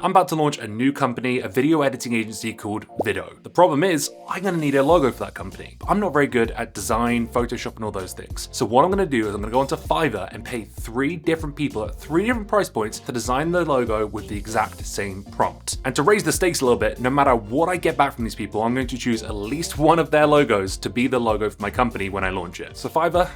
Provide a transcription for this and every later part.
I'm about to launch a new company, a video editing agency called Viddo. The problem is, I'm gonna need a logo for that company. I'm not very good at design, Photoshop, and all those things. So what I'm gonna do is I'm gonna go onto Fiverr and pay 3 different people at 3 different price points to design the logo with the exact same prompt. And to raise the stakes a little bit, no matter what I get back from these people, I'm going to choose at least one of their logos to be the logo for my company when I launch it. So Fiverr,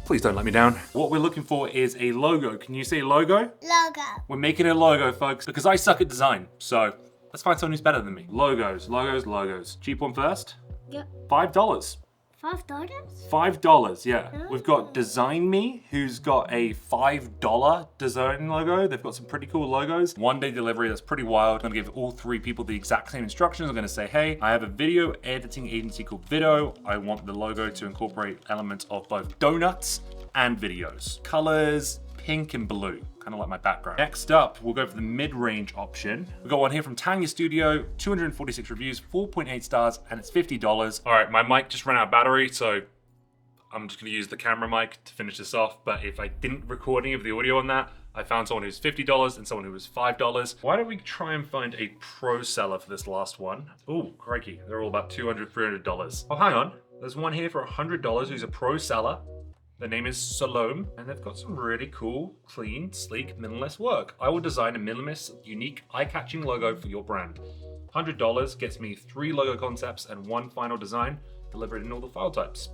please don't let me down. What we're looking for is a logo. Can you say logo? Logo. We're making a logo, folks, because I suck at design. So let's find someone who's better than me. Logos. Cheap one first? Yep. $5. $5? $5, yeah. We've got Design Me, who's got a $5 design logo. They've got some pretty cool logos. 1-day delivery, that's pretty wild. I'm gonna give all 3 people the exact same instructions. I'm gonna say, hey, I have a video editing agency called Viddo. I want the logo to incorporate elements of both donuts and videos. Colors, pink and blue, kind of like my background. Next up, we'll go for the mid-range option. We've got one here from Tanya Studio, 246 reviews, 4.8 stars, and it's $50. All right, my mic just ran out of battery, so I'm just gonna use the camera mic to finish this off, but if I didn't record any of the audio on that, I found someone who's $50 and someone who was $5. Why don't we try and find a pro seller for this last one? Oh, crikey, they're all about $200, $300. Oh, hang on, there's one here for $100 who's a pro seller. Their name is Salome, and they've got some really cool, clean, sleek, minimalist work. I will design a minimalist, unique, eye-catching logo for your brand. $100 gets me 3 logo concepts and 1 final design delivered in all the file types.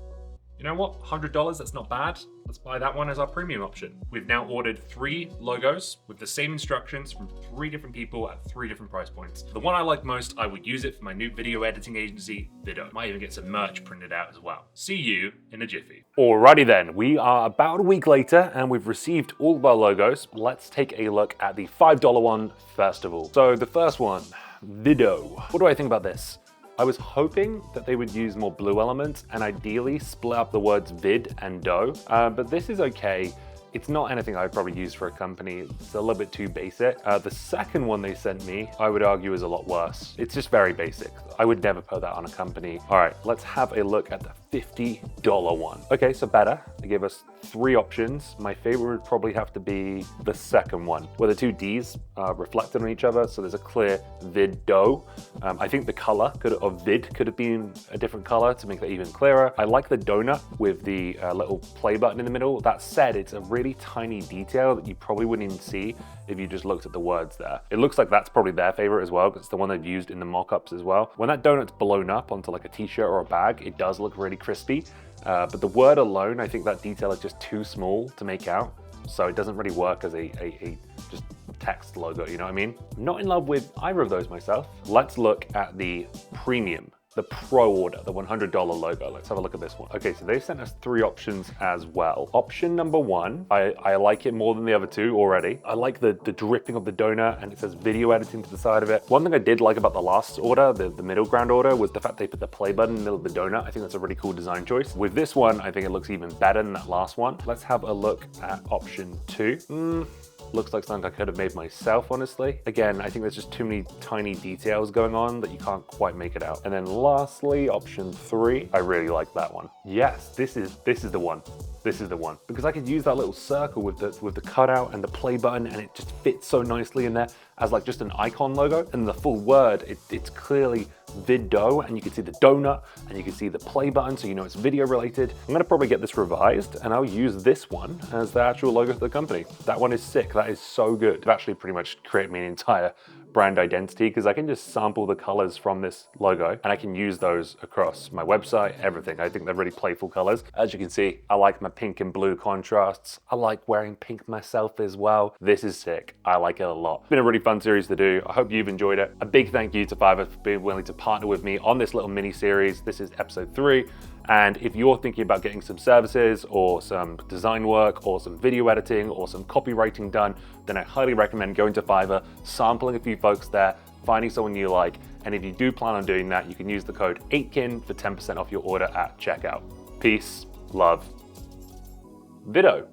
You know what? $100, that's not bad. Let's buy that one as our premium option. We've now ordered 3 logos with the same instructions from 3 different people at 3 different price points. The one I like most, I would use it for my new video editing agency, Viddo. Might even get some merch printed out as well. See you in a jiffy. Alrighty then, we are about a week later and we've received all of our logos. Let's take a look at the $5 one first of all. So the first one, Viddo. What do I think about this? I was hoping that they would use more blue elements and ideally split up the words vid and do, but this is okay. It's not anything I'd probably use for a company. It's a little bit too basic. The second one they sent me, I would argue is a lot worse. It's just very basic. I would never put that on a company. All right, let's have a look at the $50 one. Okay, so better. They gave us 3 options. My favorite would probably have to be the second one, where the 2 Ds are reflected on each other. So there's a clear Viddo. I think the color of vid could have been a different color to make that even clearer. I like the donut with the little play button in the middle. That said, it's a really tiny detail that you probably wouldn't even see if you just looked at the words there. It looks like that's probably their favorite as well, because it's the one they've used in the mock-ups as well. When that donut's blown up onto like a t-shirt or a bag, it does look really crispy. But the word alone, I think that detail is just too small to make out. So it doesn't really work as a just text logo, you know what I mean? I'm not in love with either of those myself. Let's look at the premium, the pro order, the $100 logo. Let's have a look at this one. Okay, so they sent us 3 options as well. Option number 1, I like it more than the other 2 already. I like the dripping of the donut, and it says video editing to the side of it. One thing I did like about the last order, the middle ground order, was the fact they put the play button in the middle of the donut. I think that's a really cool design choice. With this one, I think it looks even better than that last one. Let's have a look at option 2. Looks like something I could have made myself, honestly. Again, I think there's just too many tiny details going on that you can't quite make it out. And then lastly, option 3, I really like that one. Yes, this is the one. This is the one, because I could use that little circle with the cutout and the play button, and it just fits so nicely in there as like just an icon logo. And the full word, it's clearly Viddo, and you can see the donut and you can see the play button, so you know it's video related. I'm gonna probably get this revised and I'll use this one as the actual logo for the company. That one is sick. That is so good. I've actually pretty much created me an entire brand identity, because I can just sample the colors from this logo and I can use those across my website, everything. I think they're really playful colors. As you can see, I like my pink and blue contrasts. I like wearing pink myself as well. This is sick. I like it a lot. It's been a really fun series to do. I hope you've enjoyed it. A big thank you to Fiverr for being willing to partner with me on this little mini series. This is episode 3. And if you're thinking about getting some services or some design work or some video editing or some copywriting done, then I highly recommend going to Fiverr, sampling a few folks there, finding someone you like. And if you do plan on doing that, you can use the code 8KIN for 10% off your order at checkout. Peace, love, Viddo.